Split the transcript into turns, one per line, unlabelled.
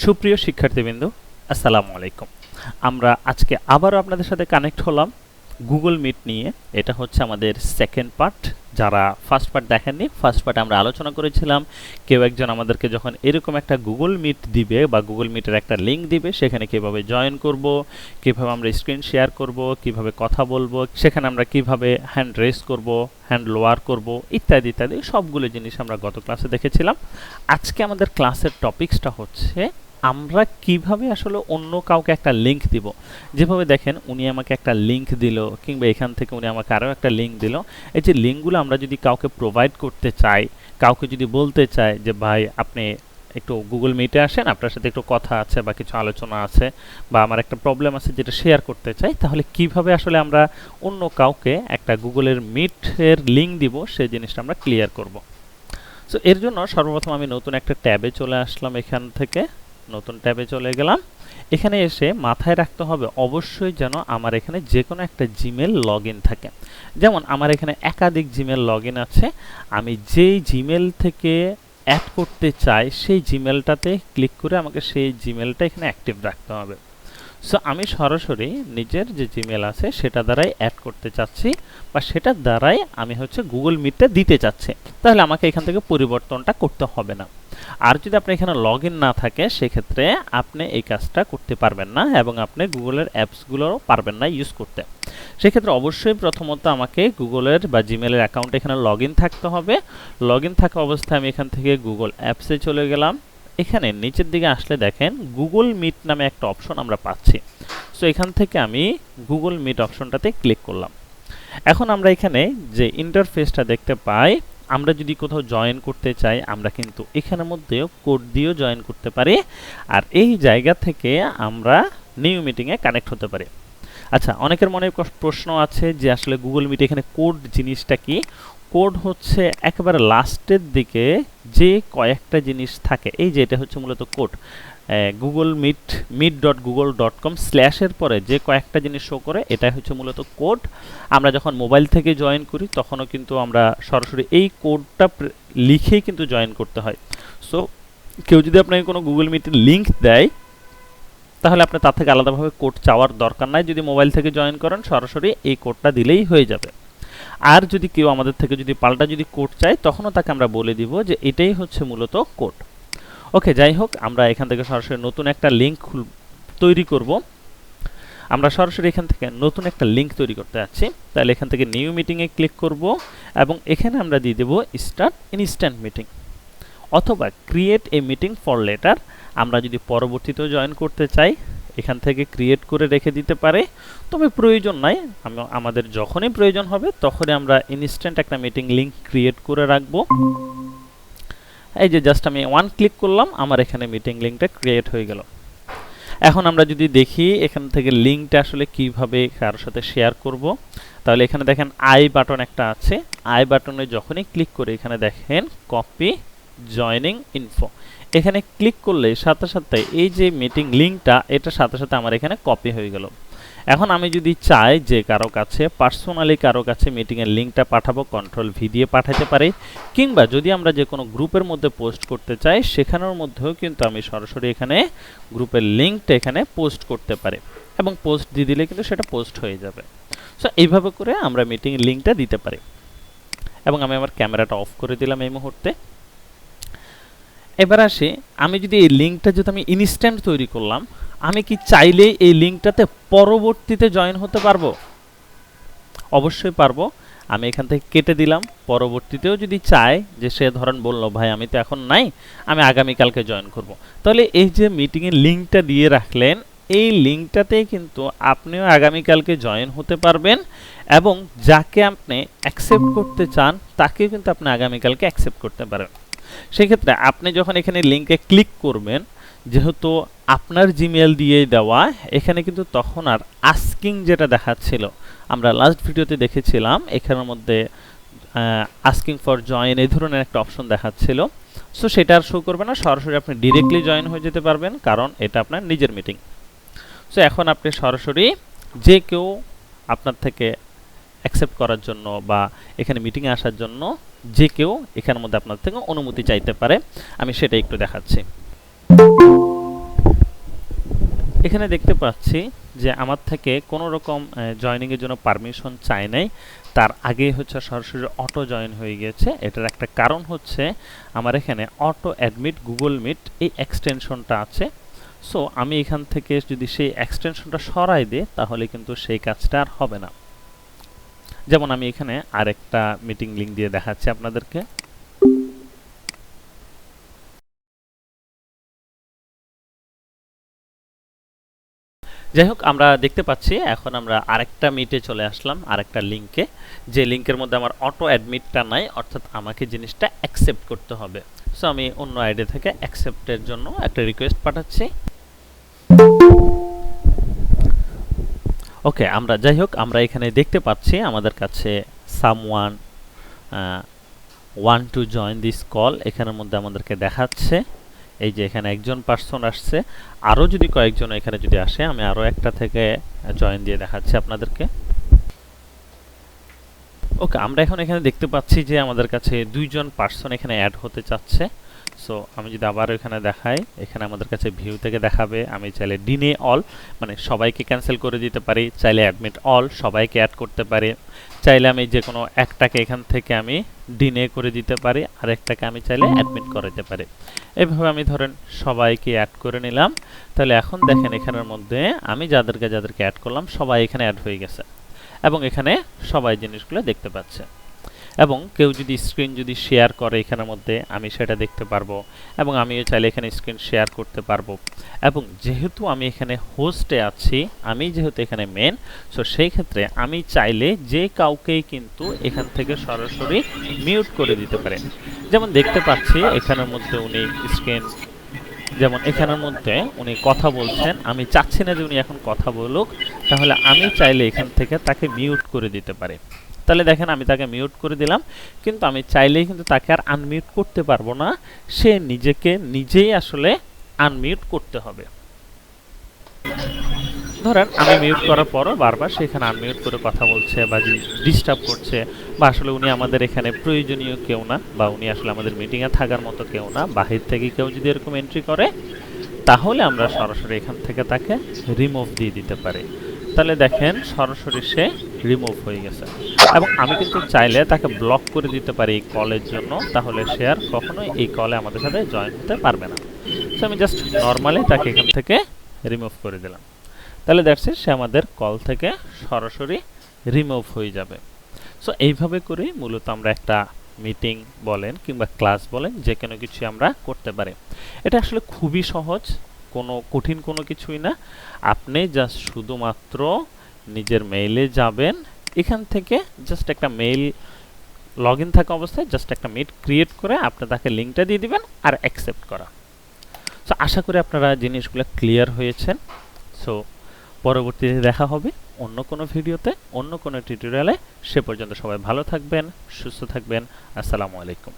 সুপ্রিয় শিক্ষার্থীবৃন্দ, আসসালামু আলাইকুম। আমরা আজকে আবারও আপনাদের সাথে কানেক্ট হলাম গুগল মিট নিয়ে। এটা হচ্ছে আমাদের সেকেন্ড পার্ট। যারা ফার্স্ট পার্ট দেখেননি, ফার্স্ট পার্টে আমরা আলোচনা করেছিলাম কেউ একজন আমাদেরকে যখন এরকম একটা গুগল মিট দিবে বা গুগল মিটের একটা লিঙ্ক দিবে, সেখানে কিভাবে জয়েন করব, কিভাবে আমরা স্ক্রিন শেয়ার করব, কিভাবে কথা বলবো, সেখানে আমরা কিভাবে হ্যান্ড রেজ করব, হ্যান্ড লোয়ার করব, ইত্যাদি ইত্যাদি সবগুলো জিনিস আমরা গত ক্লাসে দেখেছিলাম। আজকে আমাদের ক্লাসের টপিকসটা হচ্ছে আমরা কিভাবে আসলে অন্য কাউকে একটা লিঙ্ক দিব। যেভাবে দেখেন উনি আমাকে একটা লিঙ্ক দিল, কিংবা এখান থেকে উনি আমাকে আরও একটা লিঙ্ক দিল। এই যে লিঙ্কগুলো আমরা যদি কাউকে প্রোভাইড করতে চাই, কাউকে যদি বলতে চাই যে ভাই আপনি একটু গুগল মিটে আসেন, আপনার সাথে একটু কথা আছে বা কিছু আলোচনা আছে, বা আমার একটা প্রবলেম আছে যেটা শেয়ার করতে চাই, তাহলে কিভাবে আসলে আমরা অন্য কাউকে একটা গুগলের মিটের লিঙ্ক দিব, সেই জিনিসটা আমরা ক্লিয়ার করব। সো এর জন্য সর্বপ্রথম আমি নতুন একটা ট্যাবে চলে আসলাম। এখান থেকে নতুন ট্যাবে চলে গেলাম। এখানে এসে মাথায় রাখতে হবে অবশ্যই যেন আমার এখানে যে কোনো একটা জিমেল লগ ইন থাকে। যেমন আমার এখানে একাধিক জিমেল লগ ইন আছে, আমি যেই জিমেল থেকে অ্যাড করতে চাই সেই জিমেলটাতে ক্লিক করে আমাকে সেই জিমেলটা এখানে অ্যাক্টিভ রাখতে হবে। সো আমি সরাসরি নিজের যে জিমেল আছে সেটা দ্বারাই অ্যাড করতে চাচ্ছি, বা সেটার দ্বারাই আমি হচ্ছে গুগল মিটটা দিতে চাচ্ছি। তাহলে আমাকে এখান থেকে পরিবর্তনটা করতে হবে না। আর যদি আপনার এখানে লগ ইন না থাকে, সেক্ষেত্রে আপনি এই কাজটা করতে পারবেন না, এবং আপনি গুগলের অ্যাপসগুলোও পারবেন না ইউজ করতে। সেক্ষেত্রে অবশ্যই প্রথমত আমাকে গুগলের বা জিমেলের অ্যাকাউন্টে এখানে লগ ইন থাকতে হবে। লগ ইন থাকা অবস্থায় আমি এখান থেকে গুগল অ্যাপসে চলে গেলাম। এখানে নিচের দিকে আসলে দেখেন গুগল মিট নামে একটা অপশন আমরা পাচ্ছি। সো এখান থেকে আমি গুগল মিট অপশনটাতে ক্লিক করলাম। এখন আমরা এখানে যে ইন্টারফেসটা দেখতে পাই, আমরা যদি কোথাও জয়েন করতে চাই আমরা কিন্তু এখানের মধ্যেও কোড দিয়েও জয়েন করতে পারি, আর এই জায়গা থেকে আমরা নিউ মিটিংয়ে কানেক্ট হতে পারি। আচ্ছা, অনেকের মনে প্রশ্ন আছে যে আসলে গুগল মিট এখানে কোড জিনিসটা কি। কোড হচ্ছে একেবারে লাস্টের দিকে যে কয়েকটা জিনিস থাকে, এই যে এটা হচ্ছে মূলত কোড। গুগল meet.google.com স্ল্যাশের পরে যে কয়েকটা জিনিস শো করে, এটাই হচ্ছে মূলত কোড। আমরা যখন মোবাইল থেকে জয়েন করি তখনও কিন্তু আমরা সরাসরি এই কোডটা লিখেই কিন্তু জয়েন করতে হয়। সো কেউ যদি আপনাকে কোনো গুগল মিটের লিঙ্ক দেয়, তাহলে আপনার তার থেকে আলাদাভাবে কোড চাওয়ার দরকার নাই। যদি মোবাইল থেকে জয়েন করেন, সরাসরি এই কোডটা দিলেই হয়ে যাবে। আর যদি কেউ আমাদের থেকে যদি পাল্টা যদি কোড চায়, তখনও তাকে আমরা বলে দিব যে এটাই হচ্ছে মূলত কোড। ওকে, যাই হোক, আমরা এখান থেকে সরাসরি নতুন একটা লিঙ্ক তৈরি করব। আমরা সরাসরি এখান থেকে নতুন একটা লিঙ্ক তৈরি করতে যাচ্ছি। তাহলে এখান থেকে নিউ মিটিংয়ে ক্লিক করব, এবং এখানে আমরা দিয়ে দেব স্টার্ট ইনস্ট্যান্ট মিটিং, অথবা create a meeting for letter. আমরা যদি পরবর্তীতেও জয়েন করতে চাই, এখান থেকে ক্রিয়েট করে রেখে দিতে পারে, তবে প্রয়োজন নাই। আমাদের যখনই প্রয়োজন হবে তখনই আমরা ইনস্ট্যান্ট একটা মিটিং লিঙ্ক ক্রিয়েট করে রাখবো। এই যে জাস্ট আমি ওয়ান ক্লিক করলাম, আমার এখানে মিটিং লিঙ্কটা ক্রিয়েট হয়ে গেল। এখন আমরা যদি দেখি এখান থেকে লিঙ্কটা আসলে কিভাবে কারোর সাথে শেয়ার করব, তাহলে এখানে দেখেন আই বাটন একটা আছে। আই বাটনে যখনই ক্লিক করে এখানে দেখেন কপি জয়নিং ইনফো, এখানে ক্লিক করলে সাথে সাথে এই যে মিটিং লিঙ্কটা, এটা সাথে সাথে আমার এখানে কপি হয়ে গেল। এখন আমি যদি চাই যে কারো কাছে পার্সোনালি কারো কাছে মিটিংয়ের লিঙ্কটা পাঠাবো, কন্ট্রোল ভি দিয়ে পাঠাতে পারি, কিংবা যদি আমরা যে কোনো গ্রুপের মধ্যে পোস্ট করতে চাই, সেখানের মধ্যেও কিন্তু আমি সরাসরি এখানে গ্রুপের লিঙ্কটা এখানে পোস্ট করতে পারি, এবং পোস্ট দিয়ে দিলে কিন্তু সেটা পোস্ট হয়ে যাবে। সো এইভাবে করে আমরা মিটিংয়ের লিঙ্কটা দিতে পারি। এবং আমি আমার ক্যামেরাটা অফ করে দিলাম এই মুহূর্তে। এবার আসি, আমি যদি এই লিঙ্কটা যদি আমি ইনস্ট্যান্ট তৈরি করলাম, আমি কি চাইলেই এই লিঙ্কটাতে পরবর্তীতে জয়েন হতে পারবো? অবশ্যই পারবো। আমি এখান থেকে কেটে দিলাম। পরবর্তীতেও যদি চাই, যে সে ধরেন বললো ভাই আমি তো এখন নাই, আমি আগামীকালকে জয়েন করব, তাহলে এই যে মিটিংয়ের লিঙ্কটা দিয়ে রাখলেন, এই লিঙ্কটাতেই কিন্তু আপনিও আগামীকালকে জয়েন হতে পারবেন, এবং যাকে আপনি অ্যাকসেপ্ট করতে চান তাকে কিন্তু আপনি আগামীকালকে অ্যাকসেপ্ট করতে পারেন। সেক্ষেত্রে আপনি যখন এখানে লিঙ্কে ক্লিক করবেন, যেহেতু আপনার জিমেল দিয়ে দেওয়া, এখানে কিন্তু তখন আর আস্কিং যেটা দেখাচ্ছিল, আমরা লাস্ট ভিডিওতে দেখেছিলাম এখানের মধ্যে আস্কিং ফর জয়েন এই ধরনের একটা অপশন দেখাচ্ছিল। সো সেটা আর শো করবে না, সরাসরি আপনি ডিরেক্টলি জয়েন হয়ে যেতে পারবেন, কারণ এটা আপনার নিজের মিটিং। সো এখন আপনি সরাসরি যে কেউ আপনার থেকে অ্যাকসেপ্ট করার জন্য বা এখানে মিটিংয়ে আসার জন্য যে কেউ এখানের মধ্যে আপনার থেকে অনুমতি চাইতে পারে। আমি সেটা একটু দেখাচ্ছি। এখানে দেখতে পাচ্ছি যে আমার থেকে কোনো রকম জয়েনিং এর জন্য পারমিশন চাই নাই, তার আগে হচ্ছে সরাসরি অটো জয়েন হয়ে গেছে। এটার একটা কারণ হচ্ছে আমার এখানে অটো অ্যাডমিট গুগল মিট এই এক্সটেনশনটা আছে। সো আমি এখান থেকে যদি সেই এক্সটেনশনটা সরাই দিই তাহলে কিন্তু সেই কাজটা আর হবে না। যেমন আমি এখানে আরেকটা মিটিং লিংক দিয়ে দেখাচ্ছি আপনাদেরকে। যাই হোক, আমরা দেখতে পাচ্ছি এখন আমরা আরেকটা মিটে চলে আসলাম, আরেকটা লিংকে, যে লিংকের মধ্যে আমার অটো অ্যাডমিটটা নাই, অর্থাৎ আমাকে জিনিসটা অ্যাকসেপ্ট করতে হবে। সো আমি অন্য আইডি থেকে অ্যাকসেপ্টের জন্য একটা রিকোয়েস্ট পাঠাচ্ছি। ওকে, আমরা যাই হোক আমরা এখানে দেখতে পাচ্ছি আমাদের কাছে someone want to join this call, এখানের মধ্যে আমাদেরকে দেখাচ্ছে এই যে এখানে একজন পার্সন আসছে, আরও যদি কয়েকজন এখানে যদি আসে আমি আরও একটা থেকে জয়েন দিয়ে দেখাচ্ছি আপনাদেরকে। ওকে, আমরা এখন এখানে দেখতে পাচ্ছি যে আমাদের কাছে দুইজন পার্সন এখানে অ্যাড হতে চাচ্ছে। সো আমি যদি আবার এখানে দেখাই, এখানে আমাদের কাছে ভিউ থেকে দেখাবে, আমি চাইলে ডিনে অল মানে সবাইকে ক্যান্সেল করে দিতে পারি, চাইলে অ্যাডমিট অল সবাইকে অ্যাড করতে পারি, চাইলে আমি যে কোনো একটাকে এখান থেকে আমি ডিনে করে দিতে পারি, আর একটাকে আমি চাইলে অ্যাডমিট করে দিতে পারি। এইভাবে আমি ধরেন সবাইকে অ্যাড করে নিলাম। তাহলে এখন দেখেন এখানের মধ্যে আমি যাদেরকে অ্যাড করলাম সবাই এখানে অ্যাড হয়ে গেছে এবং এখানে সবাই জিনিসগুলো দেখতে পাচ্ছে। এবং কেউ যদি স্ক্রিন যদি শেয়ার করে এখানের মধ্যে আমি সেটা দেখতে পারবো, এবং আমিও চাইলে এখানে স্ক্রিন শেয়ার করতে পারবো। এবং যেহেতু আমি এখানে হোস্টে আছি, আমি যেহেতু এখানে মেন, সো সেই ক্ষেত্রে আমি চাইলে যে কাউকেই কিন্তু এখান থেকে সরাসরি মিউট করে দিতে পারে। যেমন দেখতে পাচ্ছি এখানের মধ্যে উনি স্ক্রিন, যেমন এখানের মধ্যে উনি কথা বলছেন, আমি চাচ্ছি না যে উনি এখন কথা বলুক, তাহলে আমি চাইলে এখান থেকে তাকে মিউট করে দিতে পারি। তাহলে দেখেন আমি তাকে মিউট করে দিলাম, কিন্তু আমি চাইলেই কিন্তু তাকে আর আনমিউট করতে পারবো না, সে নিজেকে নিজেই আসলে আনমিউট করতে হবে। ধরেন আমি মিউট করার পরও বারবার সেখানে আনমিউট করে কথা বলছে বা ডিস্টার্ব করছে, বা আসলে উনি আমাদের এখানে প্রয়োজনীয় কেউ না, বা উনি আসলে আমাদের মিটিংয়ে থাকার মতো কেউ না, বাহির থেকে কেউ যদি এরকম এন্ট্রি করে তাহলে আমরা সরাসরি এখান থেকে তাকে রিমুভ দিয়ে দিতে পারি। তাহলে দেখেন সরাসরি সে রিমুভ হয়ে গেছে। এবং আমি কিন্তু চাইলে তাকে ব্লক করে দিতে পারি এই কলের জন্য, তাহলে সে আর কখনোই এই কলে আমাদের সাথে জয়েন হতে পারবে না। সো আমি জাস্ট নর্মালি তাকে এখান থেকে রিমুভ করে দিলাম। তাহলে দ্যাটস ইট, সে আমাদের কল থেকে সরাসরি রিমুভ হয়ে যাবে। সো এইভাবে করে মূলত আমরা একটা মিটিং বলেন কিংবা ক্লাস বলেন যে কোনো কিছু আমরা করতে পারি। এটা আসলে খুবই সহজ, কোনো কঠিন কোনো কিছুই না। আপনি জাস্ট শুধুমাত্র নিজের মেইলে যাবেন, এখান থেকে জাস্ট একটা মেইল লগ ইন থাকা অবস্থায় জাস্ট একটা মিট ক্রিয়েট করে আপনি তাকে লিঙ্কটা দিয়ে দিবেন আর অ্যাকসেপ্ট করা। সো আশা করি আপনারা জিনিসগুলো ক্লিয়ার হয়েছেন। সো পরবর্তীতে দেখা হবে অন্য কোনো ভিডিওতে, অন্য কোনো টিউটোরিয়ালে। সে পর্যন্ত সবাই ভালো থাকবেন, সুস্থ থাকবেন। আসসালামু আলাইকুম।